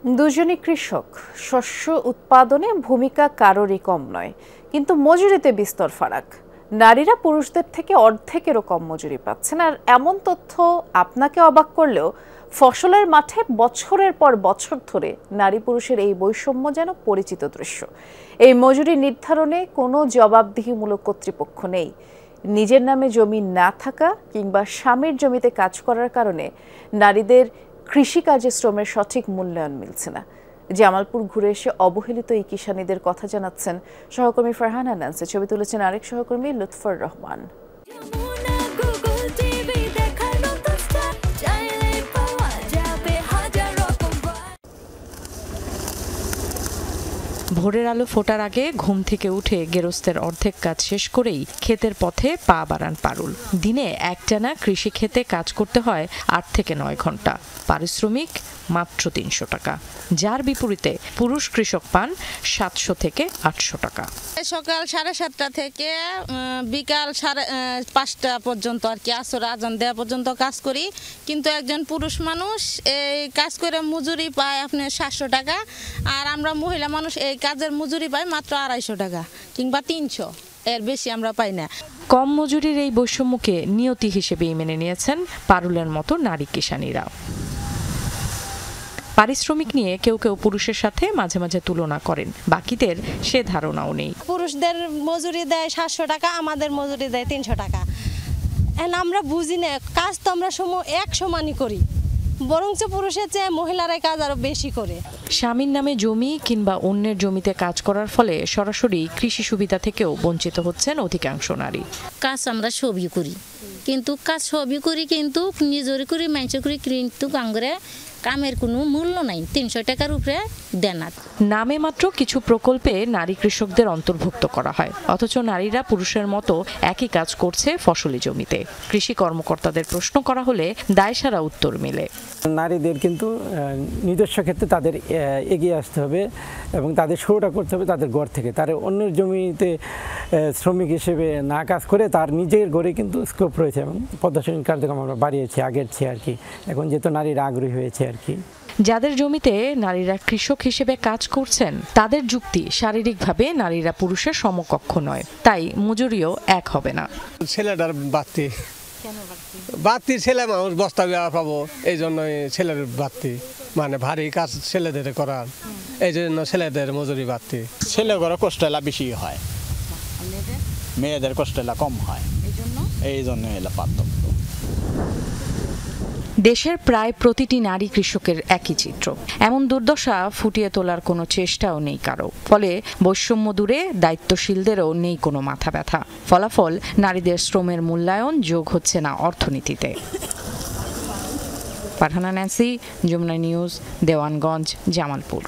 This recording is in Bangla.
দুজনই কৃষক, শস্য উৎপাদনে ভূমিকা কারোরই কম নয়, কিন্তু মজুরিতে বিস্তর ফারাক। নারীরা পুরুষদের থেকে অর্ধেকেরও কম মজুরি পাচ্ছেন। আর এমন তথ্য আপনাকে অবাক করলেও ফসলের মাঠে বছরের পর বছর ধরে নারী পুরুষের এই বৈষম্য যেন পরিচিত দৃশ্য। এই মজুরি নির্ধারণে কোনো জবাবদিহিমূলক কর্তৃপক্ষ নেই। নিজের নামে জমি না থাকা কিংবা স্বামীর জমিতে কাজ করার কারণে নারীদের কৃষিকাজে শ্রমের সঠিক মূল্যায়ন মিলছে না। জামালপুর ঘুরে এসে অবহেলিত এই কিষানীদের কথা জানাচ্ছেন সহকর্মী ফারহানা নান্সি। ছবি তুলেছেন আরেক সহকর্মী লুৎফর রহমান। ভোরের আলো ফোটার আগে ঘুম থেকে উঠে গেরস্তের অর্ধেক কাজ শেষ করেই ক্ষেতের পথে পা বাড়ান পারুল। দিনে একটানা কৃষি ক্ষেতে কাজ করতে হয় 8 থেকে 9 ঘন্টা, পারিশ্রমিক মাত্র 300 টাকা, যার বিপরীতে পুরুষ কৃষক পান 700 থেকে 800 টাকা। সকাল 7:30 থেকে বিকাল 5:30 পর্যন্ত আর কি, আসর আজান দেওয়া পর্যন্ত কাজ করি। কিন্তু একজন পুরুষ মানুষ এই কাজ করে মজুরি পায় আপনার 700 টাকা, আর আমরা মহিলা মানুষ এই কাজের মজুরি পাই মাত্র 250 টাকা কিংবা 300, এর বেশি আমরা পাই না। কম মজুরির এই বৈষম্যকে নিয়তি হিসেবেই মেনে নিয়েছেন পারুলের মতো নারী কিষানীরা। পারিশ্রমিক নিয়ে কেউ কেউ পুরুষের সাথে মাঝে মাঝে তুলনা করেন, বাকিদের সে ধারণাও নেই। পুরুষদের মজুরি দেয় 700 টাকা, আমাদের মজুরি দেয় 300 টাকা। আমরা বুঝি না, কাজ তো আমরা এক সমানই করি, বরঞ্চ পুরুষের চেয়ে মহিলারাই কাজ আরো বেশি করে। স্বামীর নামে জমি কিংবা অন্যের জমিতে কাজ করার ফলে সরাসরি কৃষি সুবিধা থেকেও বঞ্চিত হচ্ছেন অধিকাংশ নারী। কাজ আমরা সবই করি, কিন্তু নিজের করি মানুষের করি, কিন্তু কাঙ্গরে কামের কোনো মূল্য নাই, 300 টাকার উপরে দেনা। নামে মাত্র কিছু প্রকল্পে নারী কৃষকদের অন্তর্ভুক্ত করা হয়, অথচ নারীরা পুরুষের মতো একই কাজ করছে ফসলি জমিতে। কৃষি কর্মকর্তাদের প্রশ্ন করা হলে দায়সারা উত্তর মেলে। নারীদের কিন্তু নিজস্ব ক্ষেত্রে তাদের এগিয়ে আসতে হবে এবং তাদের শুরুটা করতে হবে তাদের ঘর থেকে। তার অন্যের জমিতে শ্রমিক হিসেবে না কাজ করে তার নিজের ঘরে কিন্তু স্কোপ রয়েছে এবং প্রদর্শনী কার্যক্রম আমরা বাড়িয়েছি আগের চেয়ে আর কি। এখন যেহেতু নারীরা আগ্রহী হয়েছে আর কি। যাদের জমিতে নারীরা কৃষক হিসেবে কাজ করছেন তাদের যুক্তি, শারীরিকভাবে নারীরা পুরুষের সমকক্ষ নয়, তাই মজুরিও এক হবে না। ছেলেটার বাড়তি ছেলে মানুষ বস্তা পাবো, এই জন্য ছেলের বাড়তি, মানে ভারী কাজ ছেলেদের করার, এই জন্য ছেলেদের মজুরি বাড়তি। ছেলে ঘরে কষ্ট এলা বেশি হয়, মেয়েদের কষ্ট এলা কম হয়, এই জন্য এলা পার্থক্য। দেশের প্রায় প্রতিটি নারী কৃষকের একই চিত্র। এমন দুর্দশা ফুটিয়ে তোলার কোনো চেষ্টাও নেই কারো। ফলে বৈষম্য দূরে দায়িত্বশীলদেরও নেই কোনো মাথা ব্যথা। ফলাফল, নারীদের শ্রমের মূল্যায়ন যোগ হচ্ছে না অর্থনীতিতে। Farhana Nancy, Jamuna news, Dewanganj, Jamalpur.